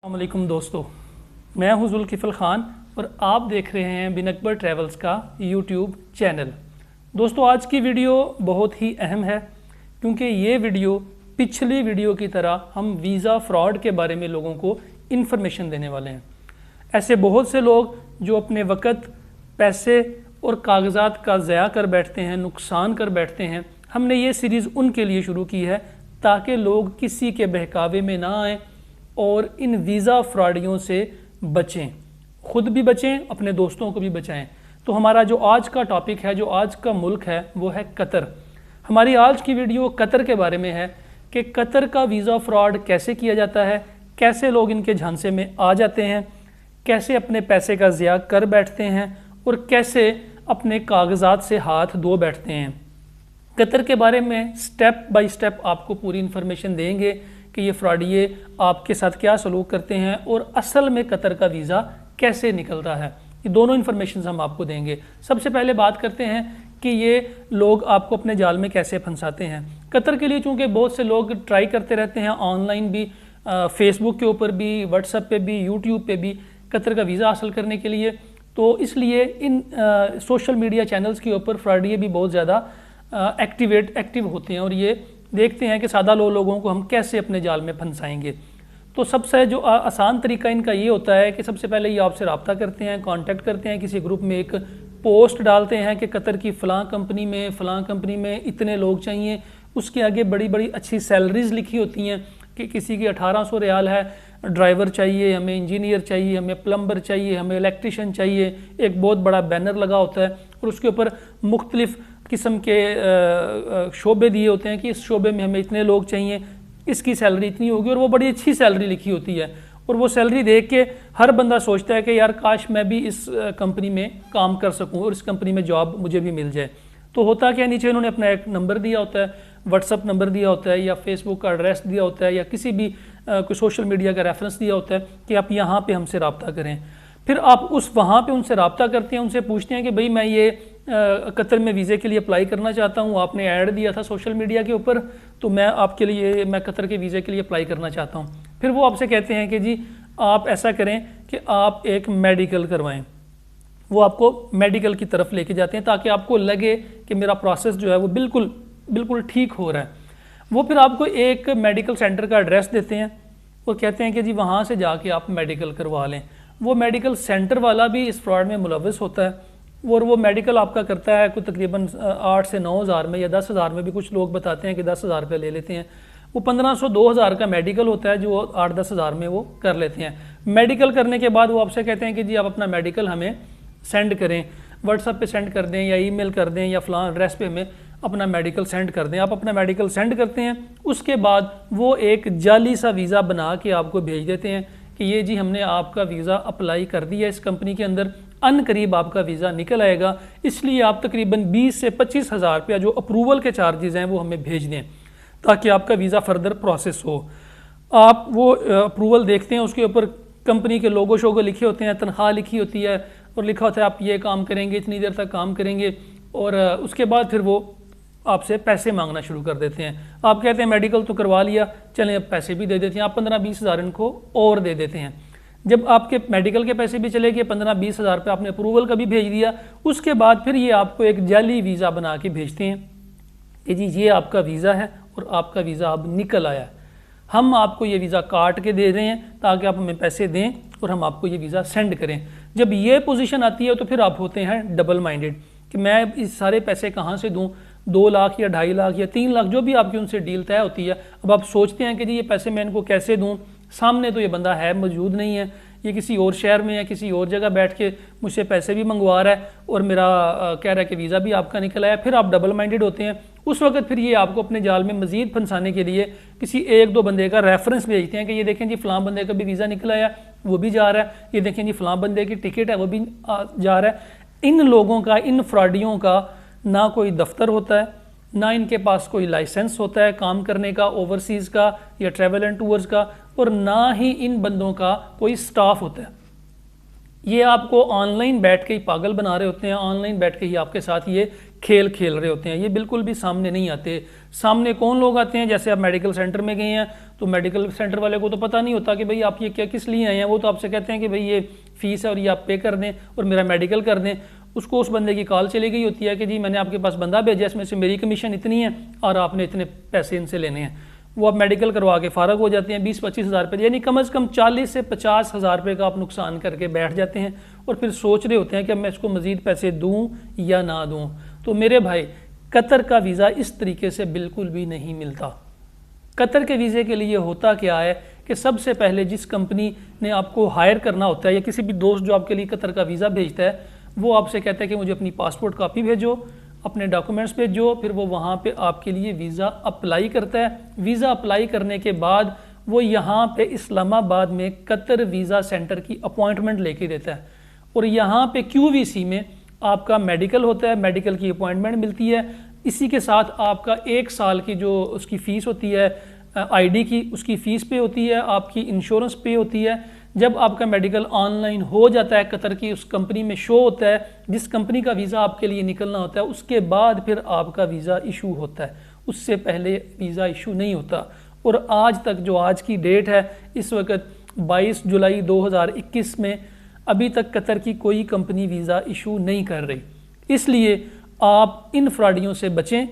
अस्सलामुअलैकुम दोस्तों, मैं हूं जुल्किफ़ल ख़ान और आप देख रहे हैं बिन अकबर ट्रैवल्स का यूट्यूब चैनल। दोस्तों, आज की वीडियो बहुत ही अहम है क्योंकि ये वीडियो पिछली वीडियो की तरह हम वीज़ा फ्रॉड के बारे में लोगों को इन्फॉर्मेशन देने वाले हैं। ऐसे बहुत से लोग जो अपने वक़्त, पैसे और कागज़ात का ज़ाया कर बैठते हैं, नुकसान कर बैठते हैं। हमने ये सीरीज़ उनके लिए शुरू की है ताकि लोग किसी के बहकावे में ना आएँ और इन वीज़ा फ्रॉडियों से बचें, खुद भी बचें, अपने दोस्तों को भी बचाएं। तो हमारा जो आज का टॉपिक है, जो आज का मुल्क है, वो है कतर। हमारी आज की वीडियो कतर के बारे में है कि कतर का वीज़ा फ्रॉड कैसे किया जाता है, कैसे लोग इनके झांसे में आ जाते हैं, कैसे अपने पैसे का ज़िया कर बैठते हैं और कैसे अपने कागजात से हाथ धो बैठते हैं। कतर के बारे में स्टेप बाय स्टेप आपको पूरी इन्फॉर्मेशन देंगे कि ये फ्रॉडिये आपके साथ क्या सलूक करते हैं और असल में कतर का वीज़ा कैसे निकलता है। ये दोनों इन्फॉर्मेशन हम आपको देंगे। सबसे पहले बात करते हैं कि ये लोग आपको अपने जाल में कैसे फंसाते हैं। कतर के लिए चूँकि बहुत से लोग ट्राई करते रहते हैं, ऑनलाइन भी, फेसबुक के ऊपर भी, व्हाट्सएप पे भी, यूट्यूब पे भी कतर का वीज़ा हासिल करने के लिए, तो इसलिए इन सोशल मीडिया चैनल्स के ऊपर फ्रॉडिये भी बहुत ज़्यादा एक्टिव होते हैं और ये देखते हैं कि सादा लोगों को हम कैसे अपने जाल में फंसाएंगे। तो सबसे जो आसान तरीका इनका ये होता है कि सबसे पहले ये आपसे रब्ता करते हैं, कांटेक्ट करते हैं, किसी ग्रुप में एक पोस्ट डालते हैं कि कतर की फ़लाँ कंपनी में इतने लोग चाहिए। उसके आगे बड़ी बड़ी अच्छी सैलरीज़ लिखी होती हैं कि किसी की 1800 रियाल है, ड्राइवर चाहिए, हमें इंजीनियर चाहिए, हमें प्लम्बर चाहिए, हमें इलेक्ट्रिशियन चाहिए। एक बहुत बड़ा बैनर लगा होता है और उसके ऊपर मुख्तलिफ़ किस्म के शोबे दिए होते हैं कि इस शोबे में हमें इतने लोग चाहिए, इसकी सैलरी इतनी होगी, और वो बड़ी अच्छी सैलरी लिखी होती है। और वो सैलरी देख के हर बंदा सोचता है कि यार काश मैं भी इस कंपनी में काम कर सकूं और इस कंपनी में जॉब मुझे भी मिल जाए। तो होता क्या, नीचे इन्होंने अपना एक नंबर दिया होता है, व्हाट्सअप नंबर दिया होता है या फेसबुक का एड्रेस दिया होता है या किसी भी कोई सोशल मीडिया का रेफरेंस दिया होता है कि आप यहाँ पर हमसे रब्ता करें। फिर आप वहाँ पर उनसे रब्ता करते हैं, उनसे पूछते हैं कि भाई मैं ये कतर में वीज़े के लिए अप्लाई करना चाहता हूँ, आपने ऐड दिया था सोशल मीडिया के ऊपर, तो मैं कतर के वीज़े के लिए अप्लाई करना चाहता हूँ। फिर वो आपसे कहते हैं कि जी आप ऐसा करें कि आप एक मेडिकल करवाएं। वो आपको मेडिकल की तरफ लेके जाते हैं ताकि आपको लगे कि मेरा प्रोसेस जो है वो बिल्कुल ठीक हो रहा है। वो फिर आपको एक मेडिकल सेंटर का एड्रेस देते हैं और कहते हैं कि जी वहाँ से जाके आप मेडिकल करवा लें। वो मेडिकल सेंटर वाला भी इस फ्रॉड में मुलव्वस होता है और वो मेडिकल आपका करता है कोई तकरीबन 8 से 9 हज़ार में या 10 हज़ार में भी। कुछ लोग बताते हैं कि 10 हज़ार रुपये ले लेते हैं। वो 1500-2 हज़ार का मेडिकल होता है जो 8-10 हज़ार में वो कर लेते हैं। मेडिकल करने के बाद वो आपसे कहते हैं कि जी आप अपना मेडिकल हमें सेंड करें, व्हाट्सएप पे सेंड कर दें या ईमेल कर दें या फ़लाँ एड्रेस पे हमें अपना मेडिकल सेंड कर दें। आप अपना मेडिकल सेंड करते हैं, उसके बाद वो एक जाली सा वीज़ा बना के आपको भेज देते हैं कि ये जी हमने आपका वीज़ा अप्लाई कर दिया इस कंपनी के अंदर, अनकरीब आपका वीज़ा निकल आएगा, इसलिए आप तकरीबन 20 से 25 हज़ार रुपया जो अप्रूवल के चार्जेज़ हैं वो हमें भेज दें ताकि आपका वीज़ा फर्दर प्रोसेस हो। आप वो अप्रूवल देखते हैं, उसके ऊपर कंपनी के लोगो शोगो लिखे होते हैं, तनख्वाह लिखी होती है और लिखा होता है आप ये काम करेंगे, इतनी देर तक काम करेंगे, और उसके बाद फिर वो आपसे पैसे मांगना शुरू कर देते हैं। आप कहते हैं मेडिकल तो करवा लिया, चलें अब पैसे भी दे देते हैं। आप 15-20 हज़ार इनको और दे देते हैं। जब आपके मेडिकल के पैसे भी चले गए, 15-20 हज़ार रुपये आपने अप्रूवल का भी भेज दिया, उसके बाद फिर ये आपको एक जाली वीज़ा बना के भेजते हैं कि जी ये आपका वीज़ा है और आपका वीज़ा अब निकल आया है, हम आपको ये वीज़ा काट के दे रहे हैं ताकि आप हमें पैसे दें और हम आपको ये वीज़ा सेंड करें। जब ये पोजीशन आती है तो फिर आप होते हैं डबल माइंडेड कि मैं इस सारे पैसे कहाँ से दूँ, 2 लाख या 2.5 लाख या 3 लाख जो भी आपकी उनसे डील तय होती है। अब आप सोचते हैं कि जी ये पैसे मैं इनको कैसे दूँ, सामने तो ये बंदा है मौजूद नहीं है, ये किसी और शहर में या किसी और जगह बैठ के मुझसे पैसे भी मंगवा रहा है और मेरा कह रहा है कि वीज़ा भी आपका निकल आया। फिर आप डबल माइंडेड होते हैं। उस वक्त फिर ये आपको अपने जाल में मज़ीद फंसाने के लिए किसी 1-2 बंदे का रेफरेंस भेजते हैं कि ये देखें जी फ़लाँ बंदे का भी वीज़ा निकल आया, वो भी जा रहा है, ये देखें जी फ़लाँ बंदे की टिकट है वो भी जा रहा है। इन लोगों का, इन फ्रॉडियों का ना कोई दफ्तर होता है, ना इनके पास कोई लाइसेंस होता है काम करने का, ओवरसीज़ का या ट्रैवल एंड टूर्स का, और ना ही इन बंदों का कोई स्टाफ होता है। ये आपको ऑनलाइन बैठ के ही पागल बना रहे होते हैं, ऑनलाइन बैठ के ही आपके साथ ये खेल खेल रहे होते हैं। ये बिल्कुल भी सामने नहीं आते। सामने कौन लोग आते हैं, जैसे आप मेडिकल सेंटर में गए हैं तो मेडिकल सेंटर वाले को तो पता नहीं होता कि भाई आप ये क्या किस लिए आए हैं। वो तो आपसे कहते हैं कि भाई ये फ़ीस है और ये आप पे कर दें और मेरा मेडिकल कर दें। उसको उस बंदे की कॉल चली गई होती है कि जी मैंने आपके पास बंदा भेजा, इसमें से मेरी कमीशन इतनी है और आपने इतने पैसे इनसे लेने हैं। वो आप मेडिकल करवा के फ़ारग हो जाते हैं 20-25 हज़ार रुपये, यानी कम से कम 40 से 50 हज़ार रुपये का आप नुकसान करके बैठ जाते हैं और फिर सोच रहे होते हैं कि अब मैं इसको मज़ीद पैसे दूँ या ना दूँ। तो मेरे भाई, कतर का वीज़ा इस तरीके से बिल्कुल भी नहीं मिलता। कतर के वीज़े के लिए होता क्या है कि सबसे पहले जिस कंपनी ने आपको हायर करना होता है या किसी भी दोस्त जो आपके लिए कतर का वीज़ा भेजता है, वो आपसे कहता है कि मुझे अपनी पासपोर्ट कॉपी भेजो, अपने डॉक्यूमेंट्स भेजो। फिर वो वहाँ पे आपके लिए वीज़ा अप्लाई करता है। वीज़ा अप्लाई करने के बाद वो यहाँ पे इस्लामाबाद में कतर वीज़ा सेंटर की अपॉइंटमेंट लेके देता है और यहाँ पे QVC में आपका मेडिकल होता है, मेडिकल की अपॉइंटमेंट मिलती है। इसी के साथ आपका 1 साल की जो उसकी फ़ीस होती है ID की, उसकी फ़ीस पे होती है, आपकी इंश्योरेंस पे होती है। जब आपका मेडिकल ऑनलाइन हो जाता है, कतर की उस कंपनी में शो होता है, जिस कंपनी का वीज़ा आपके लिए निकलना होता है, उसके बाद फिर आपका वीज़ा इशू होता है। उससे पहले वीज़ा इशू नहीं होता। और आज तक जो आज की डेट है, इस वक्त 22 जुलाई 2021 में अभी तक कतर की कोई कंपनी वीज़ा इशू नहीं कर रही। इसलिए आप इन फ्रॉडियों से बचें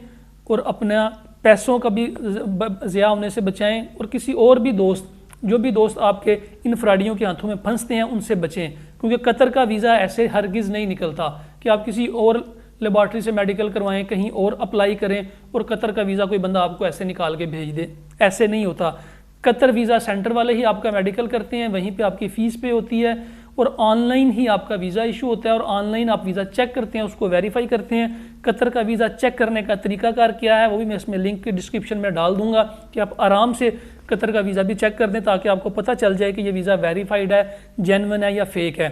और अपना पैसों का भी ज़िया होने से बचाएं और किसी और भी दोस्त, जो भी दोस्त आपके इन फ्रॉडियों के हाथों में फंसते हैं, उनसे बचें। क्योंकि कतर का वीज़ा ऐसे हरगिज़ नहीं निकलता कि आप किसी और लेबॉर्ट्री से मेडिकल करवाएं, कहीं और अप्लाई करें और कतर का वीज़ा कोई बंदा आपको ऐसे निकाल के भेज दे। ऐसे नहीं होता। कतर वीज़ा सेंटर वाले ही आपका मेडिकल करते हैं, वहीं पे आपकी फ़ीस पे होती है और ऑनलाइन ही आपका वीज़ा इशू होता है और ऑनलाइन आप वीज़ा चेक करते हैं, उसको वेरीफाई करते हैं। कतर का वीज़ा चेक करने का तरीकाकार क्या है वो भी मैं इसमें लिंक की डिस्क्रिप्शन में डाल दूंगा कि आप आराम से कतर का वीज़ा भी चेक कर दें, ताकि आपको पता चल जाए कि ये वीज़ा वेरीफाइड है, जेन्युइन है या फेक है।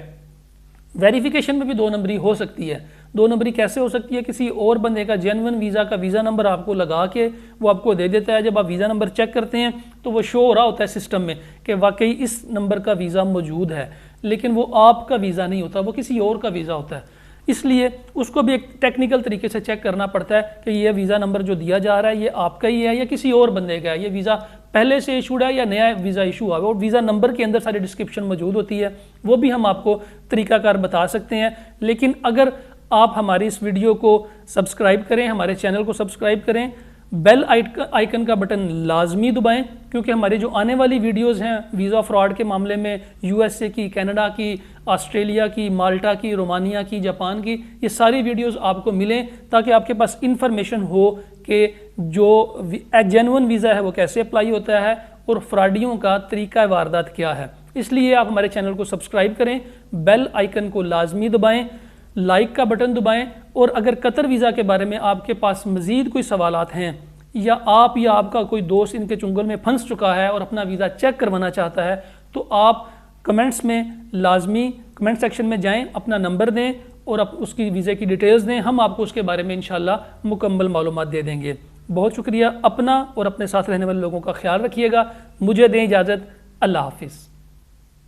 वेरिफिकेशन में भी 2 नंबरी हो सकती है। 2 नंबरी कैसे हो सकती है? किसी और बंदे का जेन्युइन वीज़ा का वीज़ा नंबर आपको लगा के वो आपको दे देता है। जब आप वीज़ा नंबर चेक करते हैं तो वो शो हो रहा होता है सिस्टम में कि वाकई इस नंबर का वीज़ा मौजूद है, लेकिन वो आपका वीज़ा नहीं होता, वो किसी और का वीज़ा होता है। इसलिए उसको भी एक टेक्निकल तरीके से चेक करना पड़ता है कि ये वीज़ा नंबर जो दिया जा रहा है ये आपका ही है या किसी और बंदे का है, ये वीज़ा पहले से इशूड है या नया वीज़ा इशू हुआ है। और वीज़ा नंबर के अंदर सारी डिस्क्रिप्शन मौजूद होती है, वो भी हम आपको तरीकाकार बता सकते हैं। लेकिन अगर आप हमारी इस वीडियो को सब्सक्राइब करें, हमारे चैनल को सब्सक्राइब करें, बेल आइकन का बटन लाजमी दबाएं, क्योंकि हमारी जो आने वाली वीडियोस हैं वीज़ा फ्रॉड के मामले में, USA की, कनाडा की, ऑस्ट्रेलिया की, माल्टा की, रोमानिया की, जापान की, ये सारी वीडियोस आपको मिलें ताकि आपके पास इंफॉर्मेशन हो कि जो जेन्युइन वीज़ा है वो कैसे अप्लाई होता है और फ्रॉडियों का तरीका वारदात क्या है। इसलिए आप हमारे चैनल को सब्सक्राइब करें, बेल आइकन को लाजमी दबाएं, लाइक का बटन दबाएं। और अगर कतर वीज़ा के बारे में आपके पास मज़ीद कोई सवालात हैं या आपका कोई दोस्त इनके चुंगल में फंस चुका है और अपना वीज़ा चेक करवाना चाहता है, तो आप कमेंट्स में लाजमी कमेंट सेक्शन में जाएं, अपना नंबर दें और आप उसकी वीज़े की डिटेल्स दें। हम आपको उसके बारे में इंशाल्लाह मुकम्मल मालूमात दे देंगे। बहुत शुक्रिया। अपना और अपने साथ रहने वाले लोगों का ख्याल रखिएगा। मुझे दें इजाज़त। अल्लाह हाफिज़।